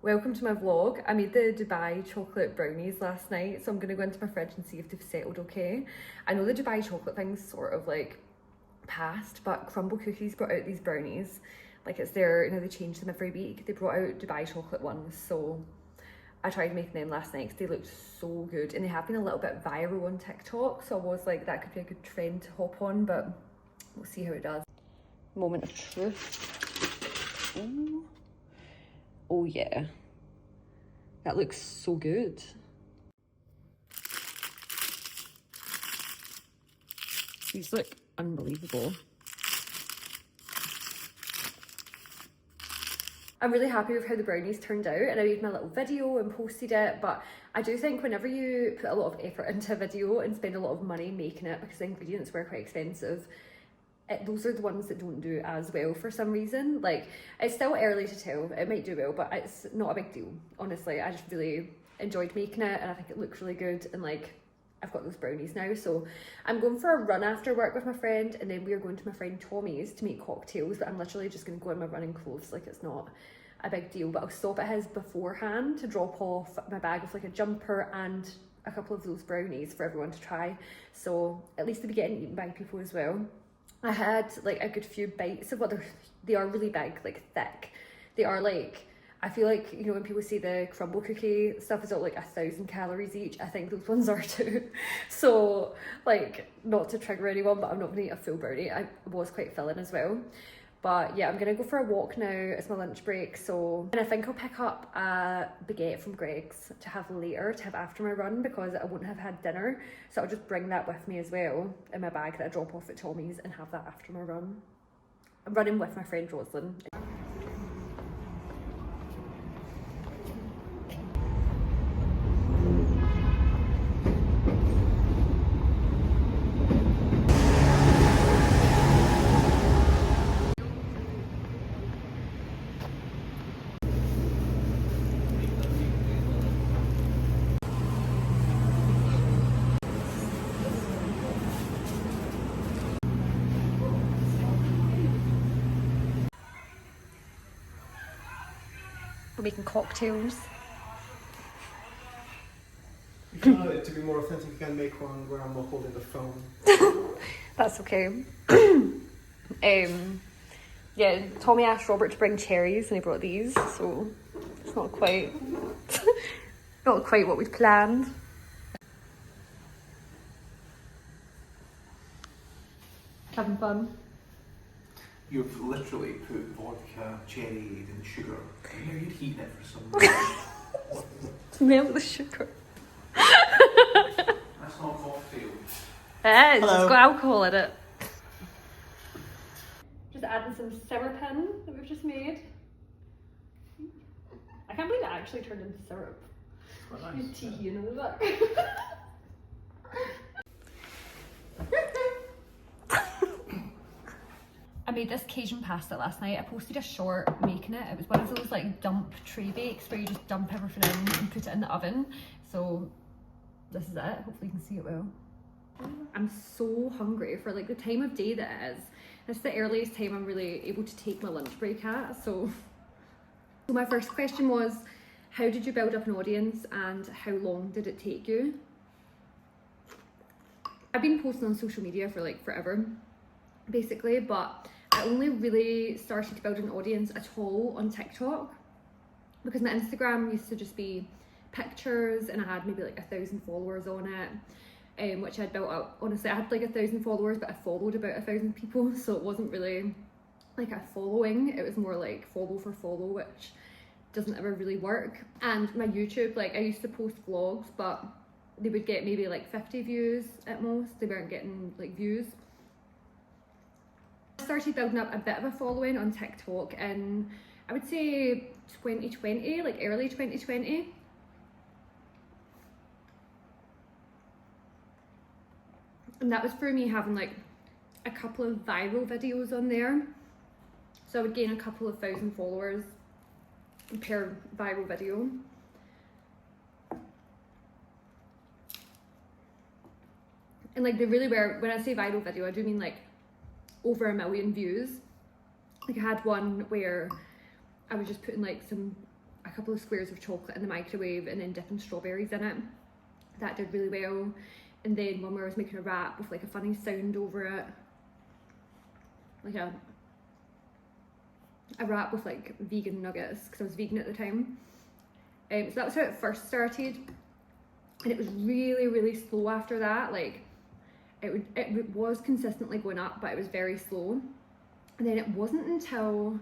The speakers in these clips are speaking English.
Welcome to my vlog. I made the Dubai chocolate brownies last night, so I'm gonna go into my fridge and see if they've settled okay. I know the Dubai chocolate thing's sort of like past, but Crumbl Cookies brought out these brownies. Like it's their, they change them every week. They brought out Dubai chocolate ones, so I tried making them last night because they looked so good, and they have been a little bit viral on TikTok, so I was like, that could be a good trend to hop on, but we'll see how it does. Moment of truth. Ooh. Oh yeah, that looks so good. These look unbelievable. I'm really happy with how the brownies turned out, and I made my little video and posted it, but I do think whenever you put a lot of effort into a video and spend a lot of money making it, because the ingredients were quite expensive, those are the ones that don't do as well for some reason. Like, it's still early to tell, it might do well, but it's not a big deal, honestly. I just really enjoyed making it, and I think it looks really good, and like, I've got those brownies now, so I'm going for a run after work with my friend, and then we're going to my friend Tommy's to make cocktails, but I'm literally just going to go in my running clothes, like it's not a big deal, but I'll stop at his beforehand to drop off my bag with like a jumper and a couple of those brownies for everyone to try, so at least they'll be getting eaten by people as well. I had like a good few bites of what they are really big, like thick. They are like, I feel like, you know, when people say the Crumbl cookie stuff is all like 1,000 calories each, I think those ones are too. So like, not to trigger anyone, but I'm not gonna eat a full brownie. I was quite filling as well. But yeah, I'm gonna go for a walk now. It's my lunch break, so, and I think I'll pick up a baguette from Greg's to have later, to have after my run, because I won't have had dinner. So I'll just bring that with me as well in my bag that I drop off at Tommy's and have that after my run. I'm running with my friend Roslyn. We're making cocktails. If you want it to be more authentic, you can make one where I'm not holding the phone. That's okay. Yeah, Tommy asked Robert to bring cherries and he brought these, so it's not quite not quite what we'd planned. Having fun. You've literally put vodka, cherry, and sugar, and now you're heating it for some reason. Melt the sugar. That's not a cocktail. It is, it's got alcohol in it. Just adding some syrupin that we've just made. I can't believe it actually turned into syrup. It's quite nice. Tea in the back. I made this Cajun pasta last night. I posted a short making it. It was one of those like dump tray bakes where you just dump everything in and put it in the oven. So this is it. Hopefully you can see it well. I'm so hungry for like the time of day that it is. It's the earliest time I'm really able to take my lunch break at. So my first question was, how did you build up an audience and how long did it take you? I've been posting on social media for like forever, basically, but I only really started to build an audience at all on TikTok, because my Instagram used to just be pictures and I had maybe like 1,000 followers on it, which I'd built up. Honestly, I had like 1,000 followers, but I followed about 1,000 people, so it wasn't really like a following, it was more like follow for follow, which doesn't ever really work. And my YouTube, like I used to post vlogs, but they would get maybe like 50 views at most. They weren't getting like views. I started building up a bit of a following on TikTok in, I would say 2020, like early 2020. And that was for me having like a couple of viral videos on there. So I would gain a couple of thousand followers per viral video. And like they really were, when I say viral video, I do mean like over 1 million views. Like I had one where I was just putting like some a couple of squares of chocolate in the microwave and then dipping strawberries in it. That did really well. And then one where I was making a wrap with like a funny sound over it, like a wrap with like vegan nuggets, because I was vegan at the time. So that was how it first started, and it was really, really slow after that. Like it was consistently going up, but it was very slow. And then it wasn't until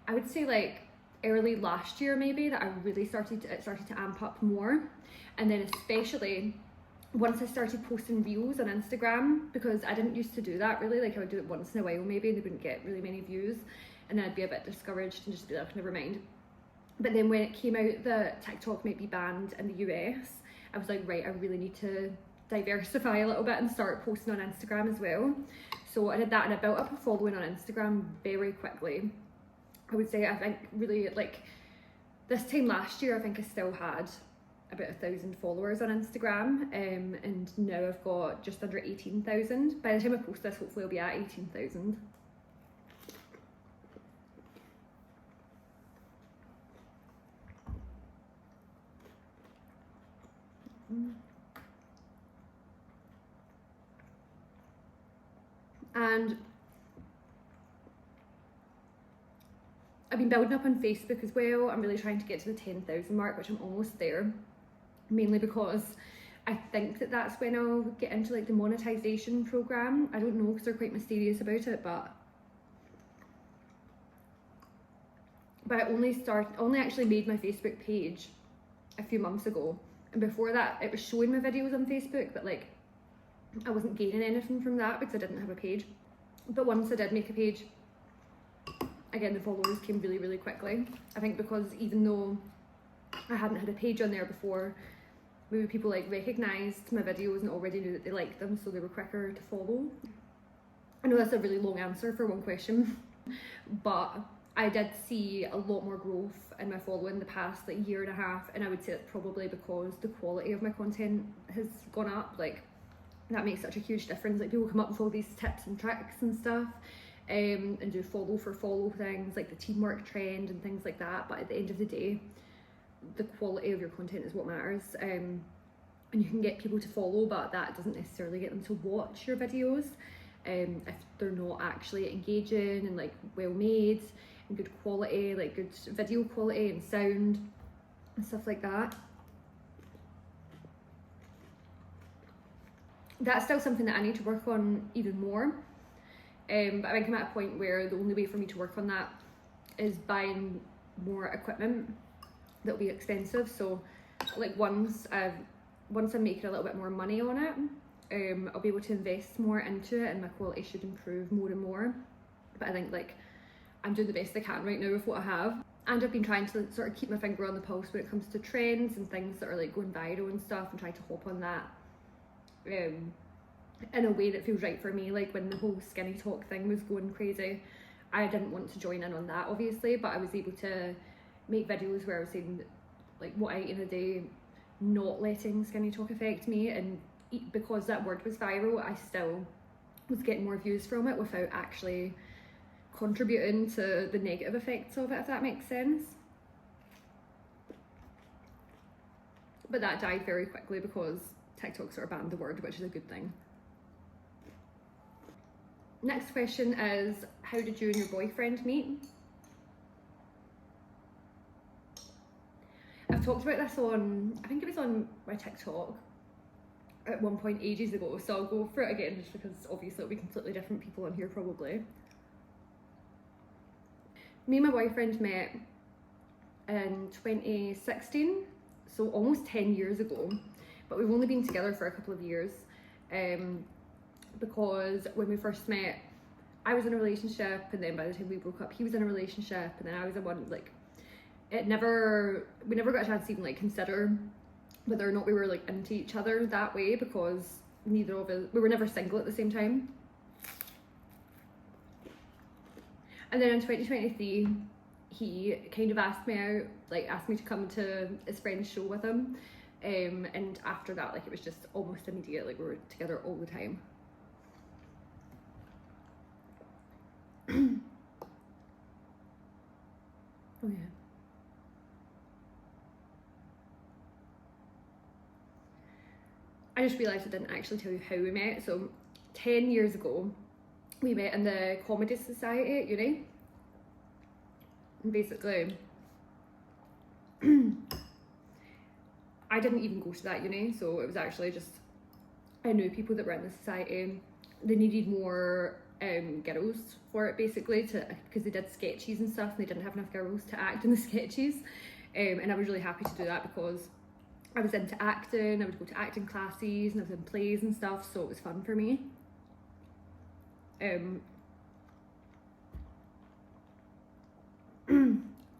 I would say like early last year maybe that I really started to amp up more. And then especially once I started posting reels on Instagram, because I didn't used to do that really. Like I would do it once in a while maybe, and they wouldn't get really many views, and then I'd be a bit discouraged and just be like, never mind. But then when it came out that TikTok might be banned in the US, I was like, right, I really need to diversify a little bit and start posting on Instagram as well. So I did that, and I built up a following on Instagram very quickly. I would say, I think really like this time last year, I think I still had about 1,000 followers on Instagram, and now I've got just under 18,000. By the time I post this, hopefully I'll be at 18,000. And I've been building up on Facebook as well. I'm really trying to get to the 10,000 mark, which I'm almost there, mainly because I think that that's when I'll get into like the monetization program. I don't know, because they're quite mysterious about it, but I only actually made my Facebook page a few months ago, and before that it was showing my videos on Facebook, but like I wasn't gaining anything from that because I didn't have a page. But once I did make a page, again, the followers came really, really quickly. I think because even though I hadn't had a page on there before, maybe people like recognised my videos and already knew that they liked them, so they were quicker to follow. I know that's a really long answer for one question, but I did see a lot more growth in my following the past like year and a half, and I would say it's probably because the quality of my content has gone up. Like that makes such a huge difference. Like people come up with all these tips and tricks and stuff, and do follow for follow things like the teamwork trend and things like that, but at the end of the day, the quality of your content is what matters. And you can get people to follow, but that doesn't necessarily get them to watch your videos if they're not actually engaging and like well made and good quality, like good video quality and sound and stuff like that. That's still something that I need to work on even more. But I think I'm at a point where the only way for me to work on that is buying more equipment that'll be expensive. So like once I'm making a little bit more money on it, I'll be able to invest more into it and my quality should improve more and more. But I think like I'm doing the best I can right now with what I have. And I've been trying to sort of keep my finger on the pulse when it comes to trends and things that are like going viral and stuff, and try to hop on that in a way that feels right for me. Like when the whole skinny talk thing was going crazy, I didn't want to join in on that obviously, but I was able to make videos where I was saying like what I ate in a day, not letting skinny talk affect me, and because that word was viral, I still was getting more views from it without actually contributing to the negative effects of it, if that makes sense. But that died very quickly because TikTok sort of banned the word, which is a good thing. Next question is, how did you and your boyfriend meet? I've talked about this on, I think it was on my TikTok at one point ages ago, so I'll go for it again just because obviously it'll be completely different people on here probably. Me and my boyfriend met in 2016, so almost 10 years ago, but we've only been together for a couple of years. Because when we first met, I was in a relationship, and then by the time we broke up, he was in a relationship, and then I was in one. Like, we never got a chance to even like consider whether or not we were like into each other that way, because neither of us, we were never single at the same time. And then in 2023, he kind of asked me out, like asked me to come to his friend's show with him, and after that, like it was just almost immediate. Like we were together all the time. Oh yeah. I just realised I didn't actually tell you how we met. So 10 years ago, we met in the Comedy Society at uni. And basically, I didn't even go to that uni, so it was actually just, I knew people that were in the society. They needed more girls for it, basically, because they did sketches and stuff and they didn't have enough girls to act in the sketches. And I was really happy to do that because I was into acting, I would go to acting classes and I was in plays and stuff, so it was fun for me.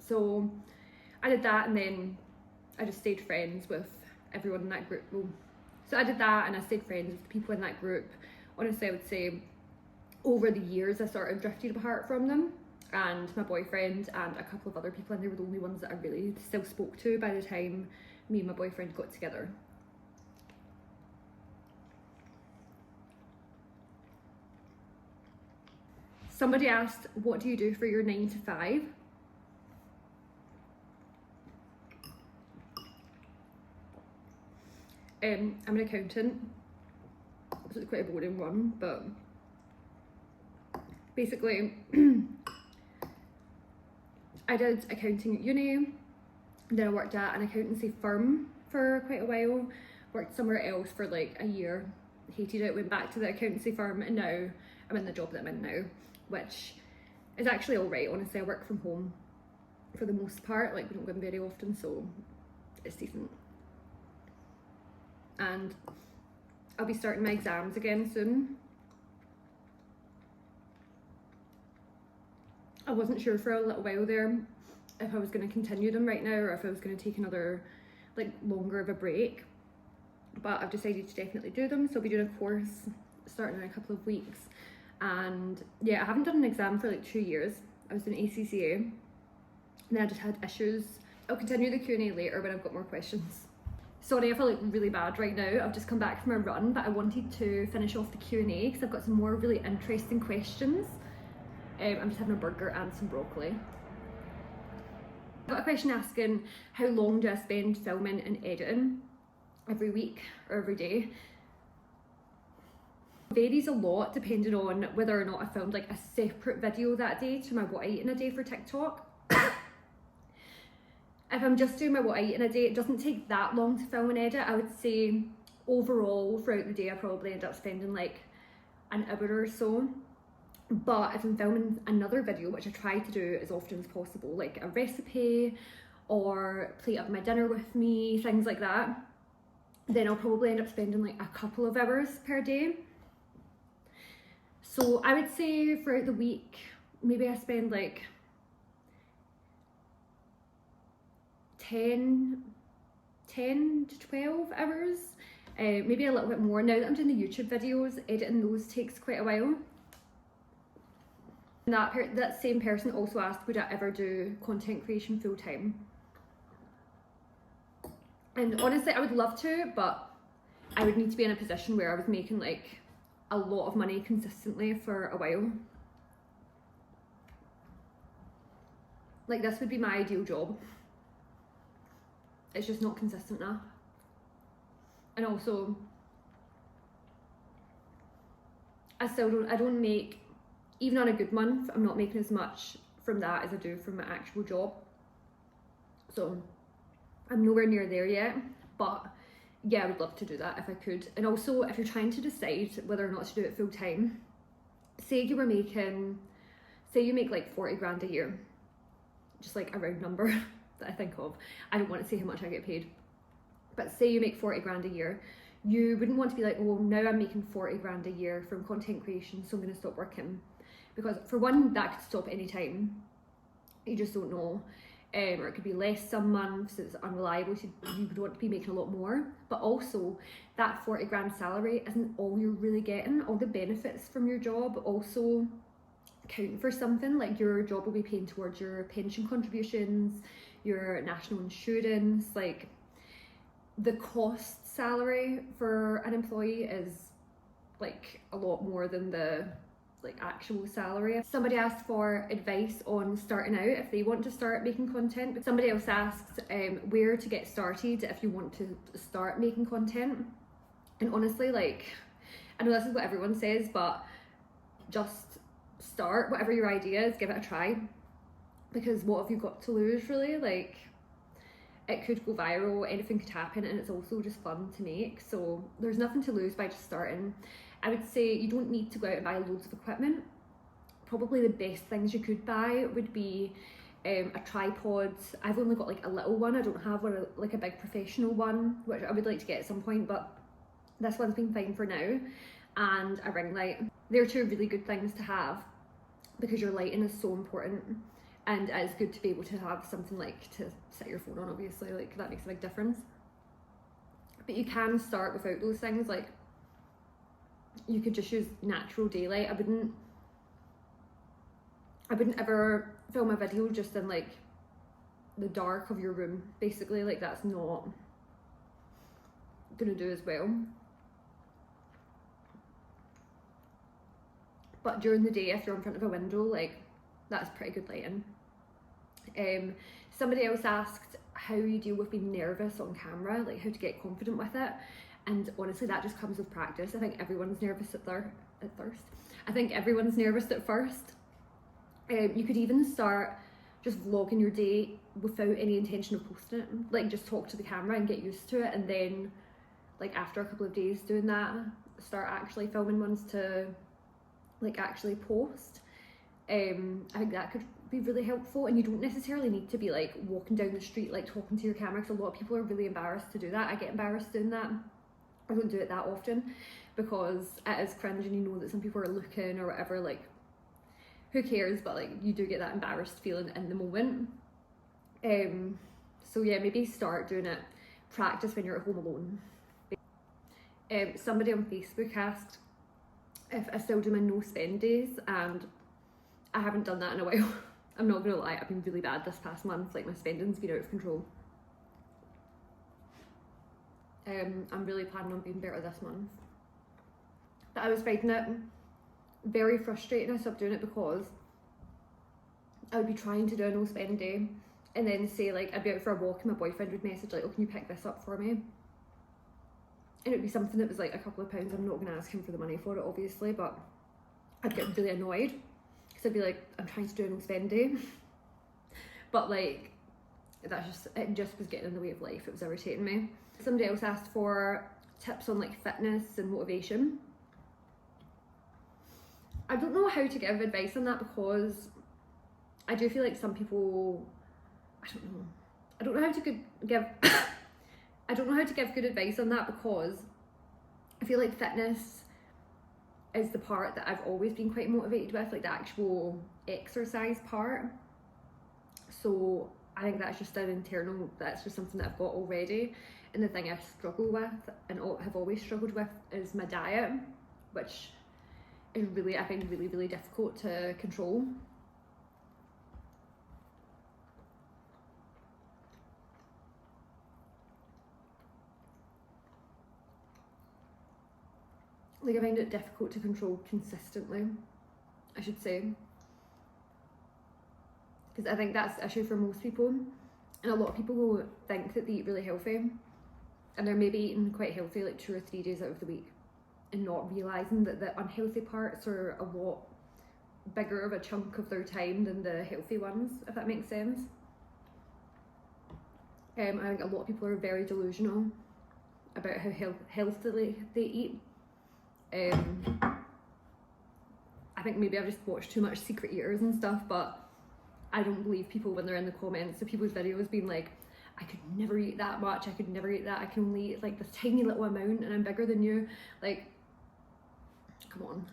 So I did that, and then I just stayed friends with everyone in that group. So I did that and I stayed friends with the people in that group. Honestly, I would say over the years I sort of drifted apart from them, and my boyfriend and a couple of other people in there were the only ones that I really still spoke to by the time me and my boyfriend got together. Somebody asked, what do you do for your 9 to 5? I'm an accountant, so it's quite a boring one, but basically I did accounting at uni, then I worked at an accountancy firm for quite a while, worked somewhere else for like a year, hated it, went back to the accountancy firm, and now I'm in the job that I'm in now, which is actually alright. Honestly, I work from home for the most part, like we don't go in very often, so it's decent. And I'll be starting my exams again soon. I wasn't sure for a little while there if I was going to continue them right now or if I was going to take another, like, longer of a break, but I've decided to definitely do them. So I'll be doing a course starting in a couple of weeks, and yeah, I haven't done an exam for like 2 years. I was doing ACCA and then I just had issues. I'll continue the Q&A later when I've got more questions. Sorry, I feel like really bad right now. I've just come back from a run, but I wanted to finish off the Q&A because I've got some more really interesting questions. I'm just having a burger and some broccoli. I've got a question asking, how long do I spend filming and editing? Every week or every day? It varies a lot depending on whether or not I filmed like a separate video that day to my what I eat in a day for TikTok. If I'm just doing my what I eat in a day, it doesn't take that long to film and edit. I would say overall throughout the day I probably end up spending like an hour or so. But if I'm filming another video, which I try to do as often as possible, like a recipe or plate up my dinner with me, things like that, then I'll probably end up spending like a couple of hours per day. So I would say throughout the week, maybe I spend like 10 to 12 hours, maybe a little bit more. Now that I'm doing the YouTube videos, editing those takes quite a while. And that same person also asked, would I ever do content creation full time? And honestly, I would love to, but I would need to be in a position where I was making like a lot of money consistently for a while. Like, this would be my ideal job. It's just not consistent enough. And also, I don't make, even on a good month, I'm not making as much from that as I do from my actual job. So I'm nowhere near there yet, but yeah, I would love to do that if I could. And also, if you're trying to decide whether or not to do it full time, say you make like 40 grand a year, just like a round number that I think of. I don't want to say how much I get paid, but say you make 40 grand a year, you wouldn't want to be like, oh, now I'm making 40 grand a year from content creation, so I'm going to stop working. Because for one, that could stop any time. You just don't know. Or it could be less some months, it's unreliable, so you would want to be making a lot more. But also, that 40 grand salary isn't all you're really getting. All the benefits from your job also count for something. Like, your job will be paying towards your pension contributions, your national insurance. Like, the cost salary for an employee is like a lot more than the like actual salary. Somebody asked for advice on starting out if they want to start making content, but somebody else asked where to get started if you want to start making content. And honestly, like, I know this is what everyone says, but just start whatever your idea is, give it a try, because what have you got to lose, really? Like, it could go viral, anything could happen, and it's also just fun to make, so there's nothing to lose by just starting. I would say you don't need to go out and buy loads of equipment. Probably the best things you could buy would be a tripod. I've only got like a little one, I don't have one, like a big professional one, which I would like to get at some point, but this one's been fine for now, and a ring light. They're two really good things to have because your lighting is so important, and it's good to be able to have something like to set your phone on, obviously, like that makes a big difference. But you can start without those things, like you could just use natural daylight. I wouldn't ever film a video just in like the dark of your room, basically, like that's not gonna do as well. But during the day, if you're in front of a window, like that's pretty good lighting. Somebody else asked how you deal with being nervous on camera, like how to get confident with it. And honestly, that just comes with practice. I think everyone's nervous at first. I think everyone's nervous at first. You could even start just vlogging your day without any intention of posting it. Like just talk to the camera and get used to it, and then like after a couple of days doing that, start actually filming ones to like actually post. I think that could be really helpful, and you don't necessarily need to be like walking down the street like talking to your camera, because a lot of people are really embarrassed to do that. I get embarrassed doing that. I don't do it that often because it is cringe, and you know that some people are looking or whatever, like who cares, but like you do get that embarrassed feeling in the moment. So yeah, maybe start doing it, practice when you're at home alone. Somebody on Facebook asked if I still do my no spend days, and I haven't done that in a while. I'm not gonna lie, I've been really bad this past month, like my spending's been out of control. I'm really planning on being better this month. But I was finding it very frustrating. I stopped doing it because I would be trying to do a no spend day, and then say like I'd be out for a walk and my boyfriend would message like, oh, can you pick this up for me? And it would be something that was like a couple of pounds. I'm not going to ask him for the money for it, obviously, but I'd get really annoyed because I'd be like, I'm trying to do a no spend day. But like, it just was getting in the way of life. It was irritating me. Somebody else asked for tips on like fitness and motivation. I don't know how to give advice on that, because I do feel like some people, I don't know how to give I don't know how to give good advice on that, because I feel like fitness is the part that I've always been quite motivated with, like the actual exercise part. So I think that's just that's just something that I've got already. And the thing I struggle with and have always struggled with is my diet, which is really, I find really, really difficult to control. Like I find it difficult to control consistently, I should say. Because I think that's the issue for most people. And a lot of people who think that they eat really healthy, and they're maybe eating quite healthy like 2 or 3 days out of the week, and not realising that the unhealthy parts are a lot bigger of a chunk of their time than the healthy ones, if that makes sense. I think a lot of people are very delusional about how healthily they eat. I think maybe I've just watched too much Secret Eaters and stuff, but I don't believe people when they're in the comments of people's videos being like, I could never eat that much, I could never eat that, I can only eat like this tiny little amount and I'm bigger than you. Like, come on.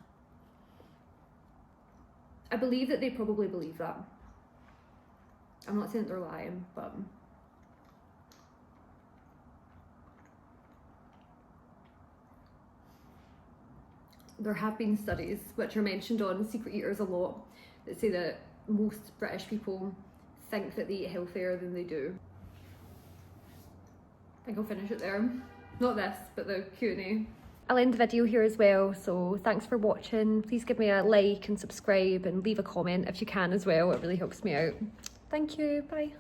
I believe that they probably believe that. I'm not saying that they're lying, but there have been studies which are mentioned on Secret Eaters a lot that say that most British people think that they eat healthier than they do. I think I'll finish it there. Not this, but the Q&A. I'll end the video here as well, so thanks for watching. Please give me a like and subscribe and leave a comment if you can as well. It really helps me out. Thank you, bye.